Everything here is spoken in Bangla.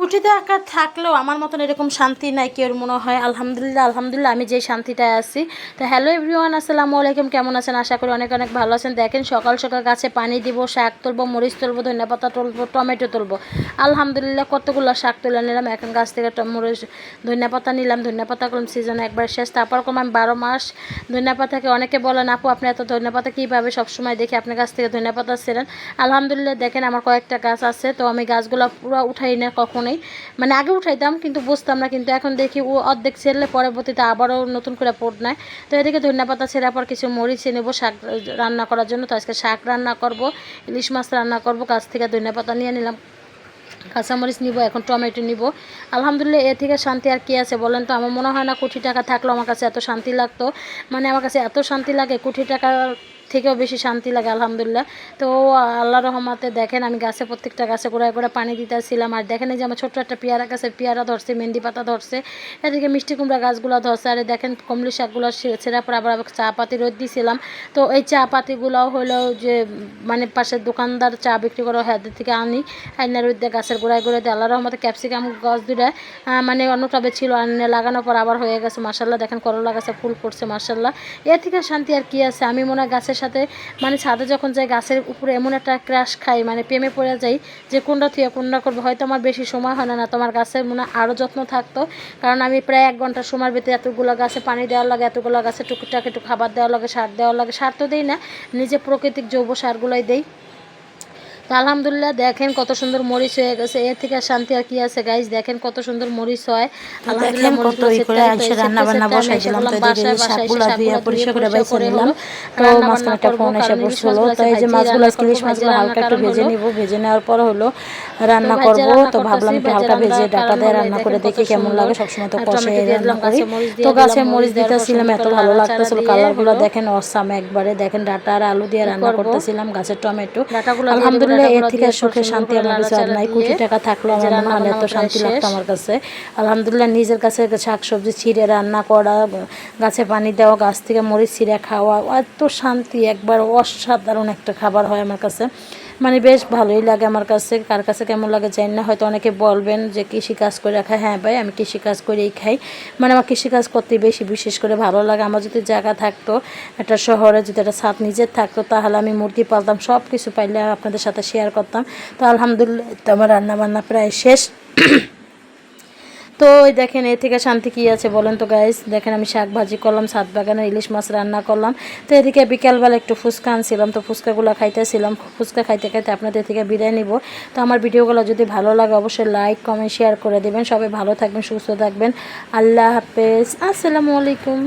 কোটি টাকা থাকলেও আমার মতন এরকম শান্তি নাই কেউ মনে হয়। আলহামদুলিল্লাহ আলহামদুলিল্লাহ আমি যে শান্তিটায় আছি। তো হ্যালো এভরিওয়ান, আসসালামু আলাইকুম। কেমন আছেন? আশা করি অনেক অনেক ভালো আছেন। দেখেন সকাল সকাল গাছে পানি দিব, শাক তুলবো, মরিচ তুলবো, ধনিয়াপাতা তুলবো, টমেটো তুলবো। আলহামদুলিল্লাহ কতগুলো শাক তুলে নিলাম। এখন গাছ থেকে মরিচ ধনিয়াপাতা নিলাম। ধনিয়াপাতা করলাম সিজনে একবার শেষ, তারপর করলাম 12 মাস ধনিয়াপাতাকে। অনেকে বলেন আপু আপনি এত ধনিয়াপাতা কীভাবে সবসময় দেখি আপনার গাছ থেকে ধনিয়াপাতা ছিলেন। আলহামদুলিল্লাহ দেখেন আমার কয়েকটা গাছ আছে, তো আমি গাছগুলো পুরো উঠাই না কখনোই, মানে আগে উঠাইতাম কিন্তু বুঝতাম না, কিন্তু এখন দেখি ও অর্ধেক ছেড়লে পরবর্তীতে আবারও নতুন করে পড় নেয়। তো এদিকে ধনিয়াপাতা ছেড়ার পর কিছু মরিচ নেব শাক রান্না করার জন্য। তো আজকে শাক রান্না করব, ইলিশ মাছ রান্না করব। গাছ থেকে ধনিয়াপাতা নিয়ে নিলাম, কাঁচামরিচ নিব, এখন টমেটো নিব। আলহামদুলিল্লাহ এর থেকে শান্তি আর কী আছে বলেন তো? আমার মনে হয় না কোটি টাকা থাকলেও আমার কাছে এত শান্তি লাগতো। মানে আমার কাছে এত শান্তি লাগে, কোটি টাকার থেকেও বেশি শান্তি লাগে আলহামদুলিল্লাহ। তো আল্লাহ রহমতে দেখেন আমি গাছে প্রত্যেকটা গাছে গোড়ায় গোড়ায় পানি দিতেছিলাম। আর দেখেন এই যে আমার ছোট্ট একটা পেয়ারা গাছে পেয়ারা ধরছে, মেহেন্দি পাতা ধরছে, এদিকে মিষ্টি কুমড়া গাছগুলো ধরছে। আর দেখেন কমলি শাকগুলো ছেঁড়া পর আবার চা পাতি রোদ দিয়েছিলাম। তো এই চা পাতিগুলো হলো যে মানে পাশের দোকানদার চা বিক্রি করে হাতের থেকে আনি, আইনার রোদ দিয়ে গাছের গোড়ায় গোড়ায় দিয়ে। আল্লাহ রহমতে ক্যাপসিকাম গাছ দুটা মানে অন্য টবে ছিল, আইনে লাগানোর পর আবার হয়ে গেছে মাশাল্লাহ। দেখেন করলা গাছে ফুল পড়ছে মাশাল্লাহ। এর থেকে শান্তি আর কি আছে? আমি মনে হয় গাছের সাথে মানে ছাদে যখন যাই গাছের উপরে এমন একটা ক্রাশ খাই, মানে প্রেমে পড়ে যাই যে কোনটা থুয়ে কোনটা করবো। হয়তো আমার বেশি সময় হয় না, তোমার গাছের মনে আরও যত্ন থাকতো, কারণ আমি প্রায় 1 ঘন্টার সময়ের ভিতরে এতগুলো গাছে পানি দেওয়ার লাগে, এতগুলো গাছে টুকটাক একটু খাবার দেওয়ার লাগে, সার দেওয়ার লাগে। সার তো দিই না, নিজে প্রাকৃতিক জৈব সারগুলোই দেই। তো আলহামদুলিল্লাহ দেখেন কত সুন্দর মরিচ হয়ে গেছে। এর থেকে শান্তি আর কি আছে গাইজ? দেখেন কত সুন্দর মরিচ হয় আলহামদুলিল্লাহ। মরিচগুলো রান্না বান্না বসাই দিলাম। তো বাসায় শাকগুলো ধুয়ে পরিষ্কার করে বাইছে নিলাম। তো মাঝখানে একটা ফোন এসে পড়ছিল, তো এই যে মাছগুলো ইলিশ মাছগুলো হালকা একটু ভেজে নিব। ভেজে নেওয়ার পর হলো রান্না করব। তো ভাবলাম একটু হালকা ভেজে ডাটা দিয়ে রান্না করে দেখি কেমন লাগে। সবসময় তো কষে রান্না করি। তো গাছে মরিচ দিতেছিলাম, এত ভালো লাগতেছিল। কালারগুলো দেখেন অসাম একবারে। দেখেন ডাটা আর আলু দিয়ে রান্না করতেছিলাম, গাছের টমেটো। আলহামদুলিল্লাহ এর থেকে সুখে শান্তি আমার কাছে আর নাই। কোটি টাকা থাকলেও আমার মনে হয় এত শান্তি লাগতো আমার কাছে। আলহামদুলিল্লাহ নিজের কাছে শাক সবজি ছিঁড়ে রান্না করা, গাছে পানি দেওয়া, গাছ থেকে মরিচ ছিঁড়ে খাওয়া, এত শান্তি, একবার অসাধারণ একটা খাবার হয় আমার কাছে। মানে বেশ ভালোই লাগে আমার কাছে। কার কাছে কেমন লাগে জানি না, হয়তো অনেকে বলবেন যে কৃষিকাজ করে খায়। হ্যাঁ ভাই, আমি কৃষিকাজ করেই খাই। মানে আমার কৃষিকাজ করতে বেশি বিশেষ করে ভালো লাগে। আমার যদি জায়গা থাকতো, একটা শহরে যদি একটা ছাদ নিজের থাকতো, তাহলে আমি মুরগি পালতাম, সব কিছু পাইলে আপনাদের সাথে শেয়ার করতাম। তো আলহামদুলিল্লাহ তো আমার রান্নাবান্না প্রায় শেষ। তো ওই দেখেন এর থেকে শান্তি কী আছে বলেন তো গাইস? দেখেন আমি শাক ভাজি করলাম, ছাদ বাগানের ইলিশ মাছ রান্না করলাম। তো এদিকে বিকালবেলা একটু ফুচকা আনছিলাম, তো ফুচকাগুলো খাইতেছিলাম। ফুচকা খাইতে খাইতে আপনাদের থেকে বিদায় নিব। তো আমার ভিডিওগুলো যদি ভালো লাগে অবশ্যই লাইক কমেন্ট শেয়ার করে দেবেন। সবাই ভালো থাকবেন, সুস্থ থাকবেন। আল্লাহ হাফেজ, আসসালামু আলাইকুম।